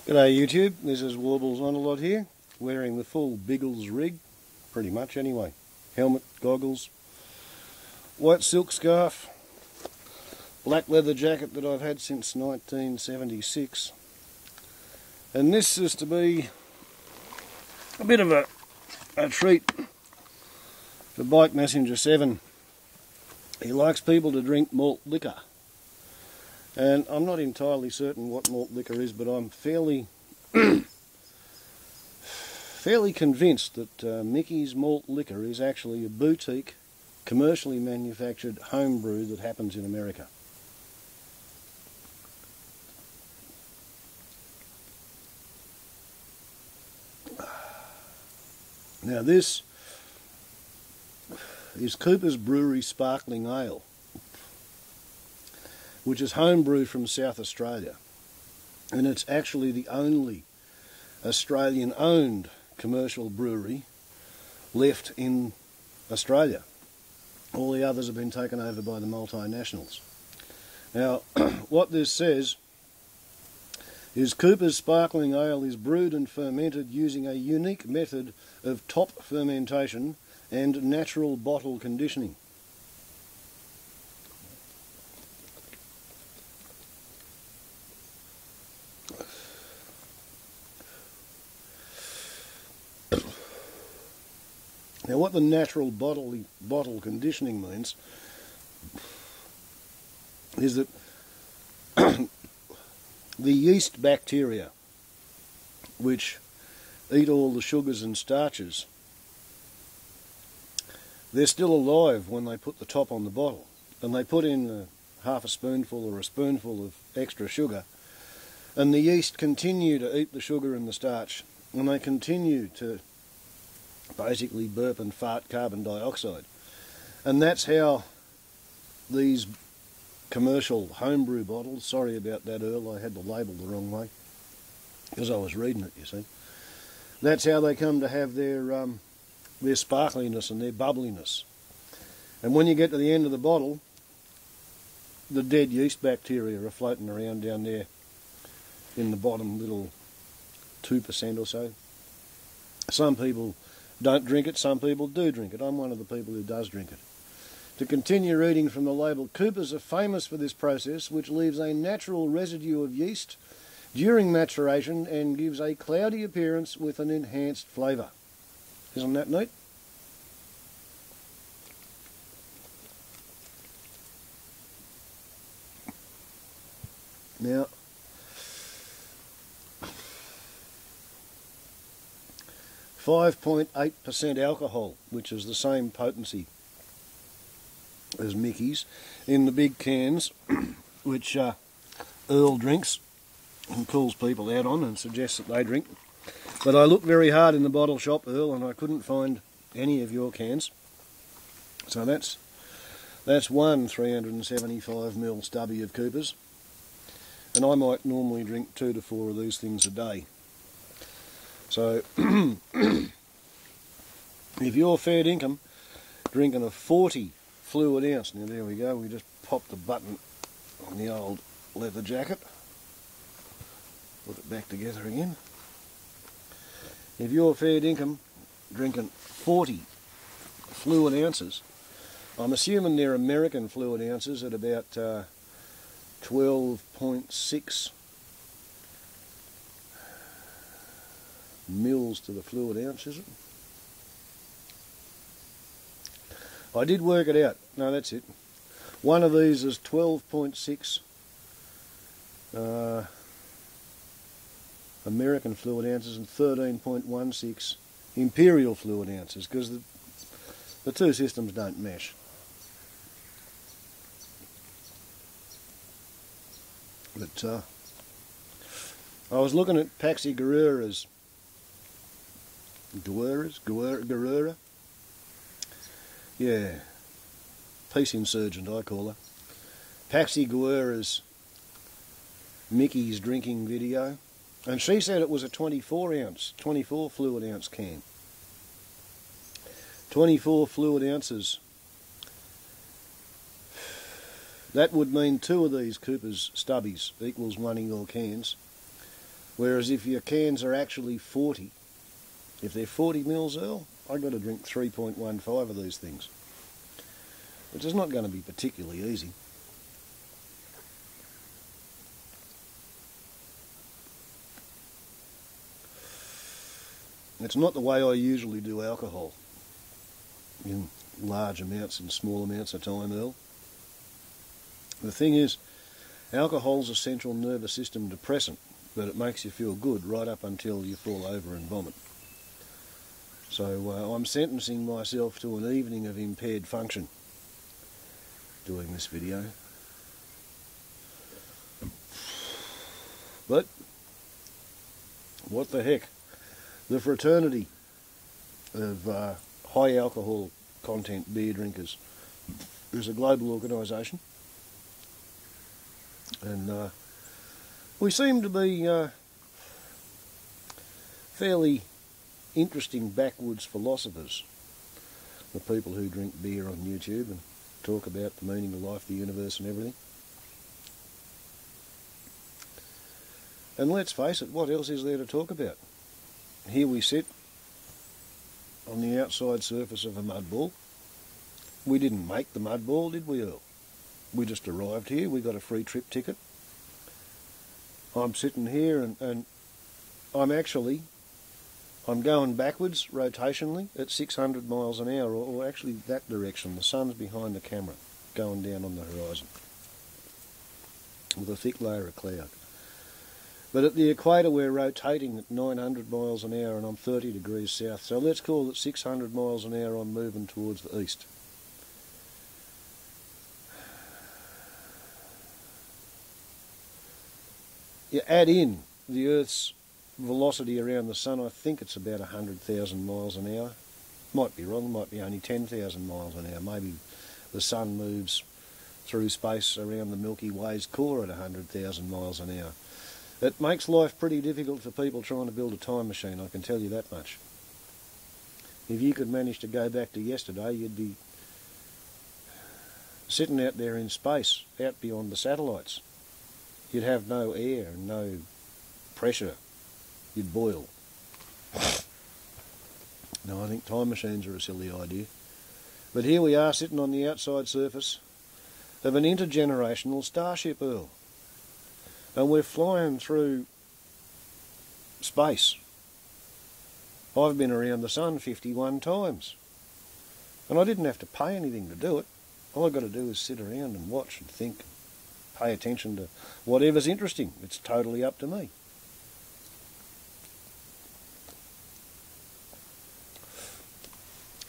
G'day YouTube, this is Warbles on a lot here, wearing the full Biggles rig, pretty much anyway. Helmet, goggles, white silk scarf, black leather jacket that I've had since 1976. And this is to be a bit of a treat for Bikemessenger7. He likes people to drink malt liquor. And I'm not entirely certain what malt liquor is, but I'm fairly convinced that Mickey's Malt Liquor is actually a boutique, commercially manufactured homebrew that happens in America. Now this is Cooper's Brewery Sparkling Ale, which is homebrewed from South Australia, and it's actually the only Australian-owned commercial brewery left in Australia. All the others have been taken over by the multinationals. Now, what this says is Cooper's Sparkling Ale is brewed and fermented using a unique method of top fermentation and natural bottle conditioning. Now what the natural bottle conditioning means is that the yeast bacteria, which eat all the sugars and starches, they're still alive when they put the top on the bottle, and they put in half a spoonful or a spoonful of extra sugar, and the yeast continue to eat the sugar and the starch, and they continue to basically burp and fart carbon dioxide. And that's how these commercial homebrew bottles, sorry about that Earl, I had the label the wrong way because I was reading it, you see. That's how they come to have their sparkliness and their bubbliness. And when you get to the end of the bottle, the dead yeast bacteria are floating around down there in the bottom little 2% or so. Some people don't drink it, some people do drink it. I'm one of the people who does drink it. To continue reading from the label, Coopers are famous for this process, which leaves a natural residue of yeast during maturation and gives a cloudy appearance with an enhanced flavour. Isn't that neat? Now, 5.8% alcohol, which is the same potency as Mickey's, in the big cans, which Earl drinks and calls people out on and suggests that they drink. But I looked very hard in the bottle shop, Earl, and I couldn't find any of your cans. So that's one 375ml stubby of Cooper's, and I might normally drink 2 to 4 of these things a day. So, if you're fair dinkum drinking a 40 fluid ounce, now there we go, we just popped the button on the old leather jacket, put it back together again. If you're fair dinkum drinking 40 fluid ounces, I'm assuming they're American fluid ounces at about 12.6 mils to the fluid ounce, is it? I did work it out. No, that's it. One of these is 12.6 American fluid ounces and 13.16 imperial fluid ounces, because the two systems don't mesh. But I was looking at Paxi Guerrera's Guerrera? Yeah, peace insurgent I call her. Paxi Guerrera's Mickey's drinking video, and she said it was a 24 fluid ounce can. 24 fluid ounces. That would mean 2 of these Cooper's stubbies equals 1 of your cans. Whereas if your cans are actually 40, if they're 40 mils, Earl, I've got to drink 3.15 of these things, which is not going to be particularly easy. It's not the way I usually do alcohol, in large amounts and small amounts of time, Earl. The thing is, alcohol's a central nervous system depressant, but it makes you feel good right up until you fall over and vomit. So I'm sentencing myself to an evening of impaired function doing this video. But what the heck? The fraternity of high alcohol content beer drinkers is a global organisation, and we seem to be fairly interesting backwoods philosophers, the people who drink beer on YouTube and talk about the meaning of life, the universe and everything. And let's face it, what else is there to talk about? Here we sit on the outside surface of a mud ball. We didn't make the mud ball, did we, Earl? We just arrived here, we got a free trip ticket. I'm sitting here and I'm going backwards rotationally at 600 miles an hour, or actually that direction. The sun's behind the camera, going down on the horizon with a thick layer of cloud. But at the equator we're rotating at 900 miles an hour and I'm 30 degrees south, so let's call it 600 miles an hour I'm moving towards the east. You add in the Earth's velocity around the sun, I think it's about 100,000 miles an hour. Might be wrong, might be only 10,000 miles an hour. Maybe the sun moves through space around the Milky Way's core at 100,000 miles an hour. It makes life pretty difficult for people trying to build a time machine, I can tell you that much. If you could manage to go back to yesterday, you'd be sitting out there in space, out beyond the satellites. You'd have no air and no pressure. You'd boil. No, I think time machines are a silly idea. But here we are sitting on the outside surface of an intergenerational starship, Earl. And we're flying through space. I've been around the sun 51 times. And I didn't have to pay anything to do it. All I've got to do is sit around and watch and think, pay attention to whatever's interesting. It's totally up to me.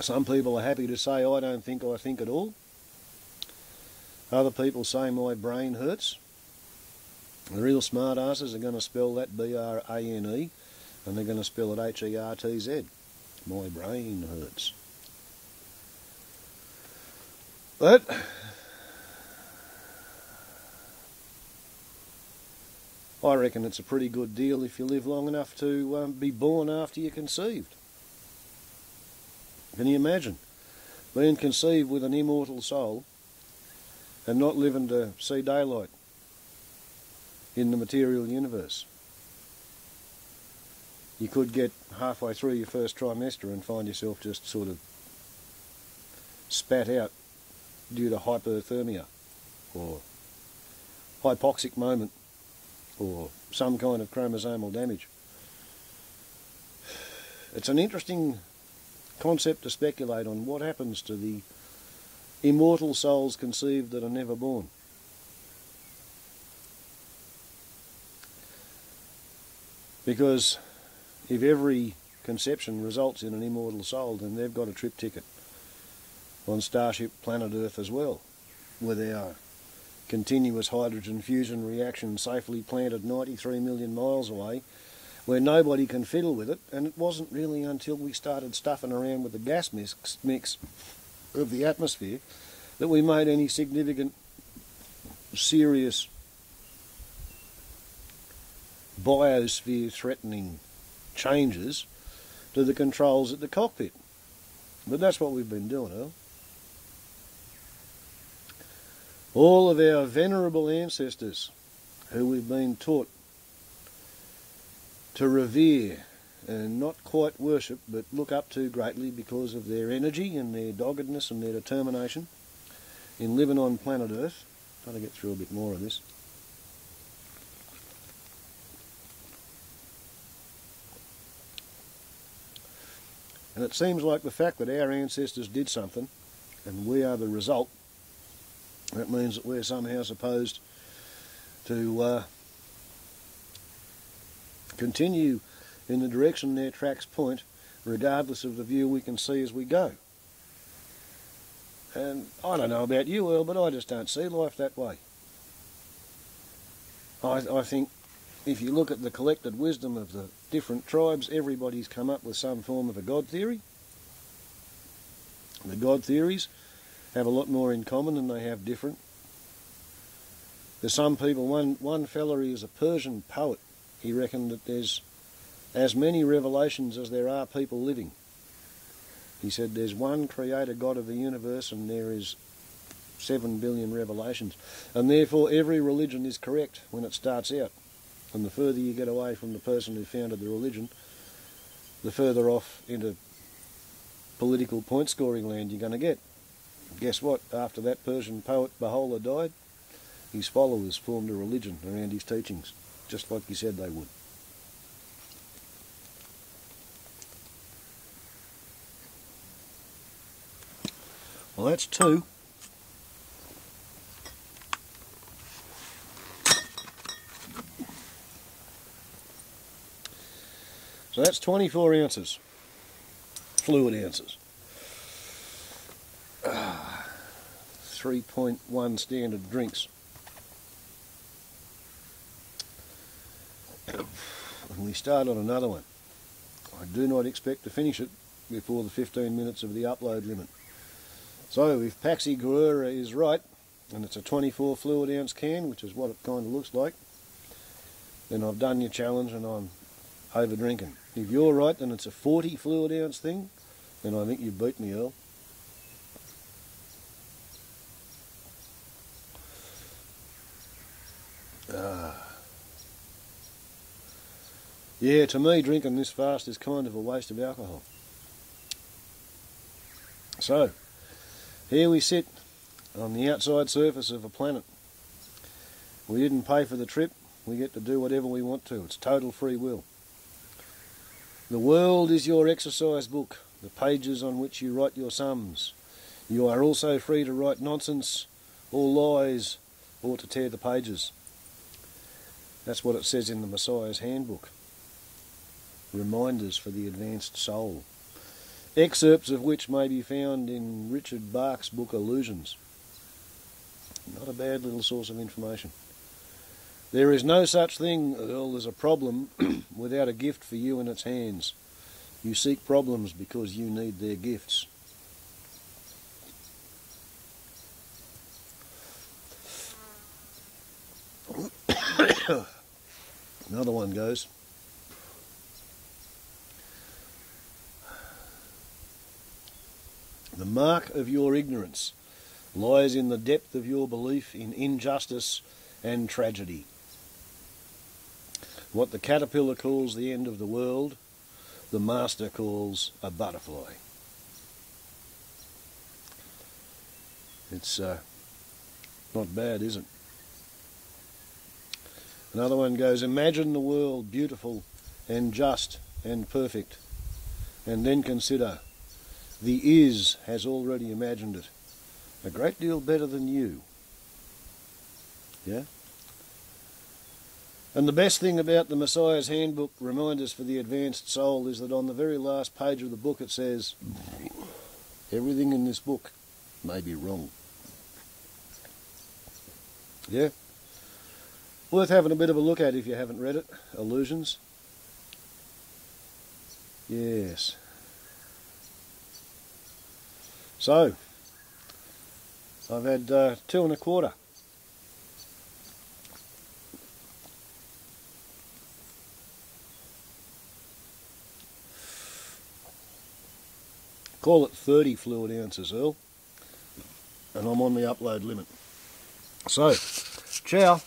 Some people are happy to say I don't think I think at all. Other people say my brain hurts. The real smart asses are going to spell that B-R-A-N-E and they're going to spell it H-E-R-T-Z. My brain hurts. But I reckon it's a pretty good deal if you live long enough to be born after you're conceived. Can you imagine being conceived with an immortal soul and not living to see daylight in the material universe? You could get halfway through your first trimester and find yourself just sort of spat out due to hypothermia or hypoxic moment or some kind of chromosomal damage. It's an interesting concept to speculate on what happens to the immortal souls conceived that are never born. Because if every conception results in an immortal soul, then they've got a trip ticket on Starship Planet Earth as well, with our continuous hydrogen fusion reaction safely planted 93 million miles away, where nobody can fiddle with it. And it wasn't really until we started stuffing around with the gas mix of the atmosphere that we made any significant, serious, biosphere-threatening changes to the controls at the cockpit. But that's what we've been doing, Earl. All of our venerable ancestors, who we've been taught to revere and not quite worship, but look up to greatly because of their energy and their doggedness and their determination in living on planet Earth. Trying to get through a bit more of this. And it seems like the fact that our ancestors did something and we are the result, that means that we're somehow supposed to continue in the direction their tracks point, regardless of the view we can see as we go. And I don't know about you, Earl, but I just don't see life that way. I think if you look at the collected wisdom of the different tribes, everybody's come up with some form of a God theory. The God theories have a lot more in common than they have different. There's some people, one fella, he is a Persian poet. He reckoned that there's as many revelations as there are people living. He said there's one creator God of the universe and there is 7 billion revelations. And therefore every religion is correct when it starts out. And the further you get away from the person who founded the religion, the further off into political point scoring land you're going to get. Guess what? After that Persian poet Baha'u'llah died, his followers formed a religion around his teachings, just like he said they would. Well, that's 2. So that's 24 ounces, fluid ounces. 3.1 standard drinks. And we start on another one. I do not expect to finish it before the 15 minutes of the upload limit. So if Paxi Guerra is right, and it's a 24 fluid ounce can, which is what it kind of looks like, then I've done your challenge and I'm over drinking. If you're right, then it's a 40 fluid ounce thing, then I think you beat me, Earl. Yeah, to me, drinking this fast is kind of a waste of alcohol. So, here we sit on the outside surface of a planet. We didn't pay for the trip. We get to do whatever we want to. It's total free will. The world is your exercise book, the pages on which you write your sums. You are also free to write nonsense or lies or to tear the pages. That's what it says in the Messiah's handbook. Reminders for the advanced soul. Excerpts of which may be found in Richard Bach's book Illusions. Not a bad little source of information. There is no such thing, Earl, as a problem without a gift for you in its hands. You seek problems because you need their gifts. Another one goes. The mark of your ignorance lies in the depth of your belief in injustice and tragedy. What the caterpillar calls the end of the world, the master calls a butterfly. It's not bad, is it? Another one goes, imagine the world beautiful and just and perfect, and then consider the is has already imagined it. A great deal better than you. Yeah? And the best thing about the Messiah's Handbook, Reminders for the Advanced Soul, is that on the very last page of the book it says, everything in this book may be wrong. Yeah? Worth having a bit of a look at if you haven't read it. Illusions. Yes. So, I've had 2 1/4. Call it 30 fluid ounces, Earl. And I'm on the upload limit. So, ciao.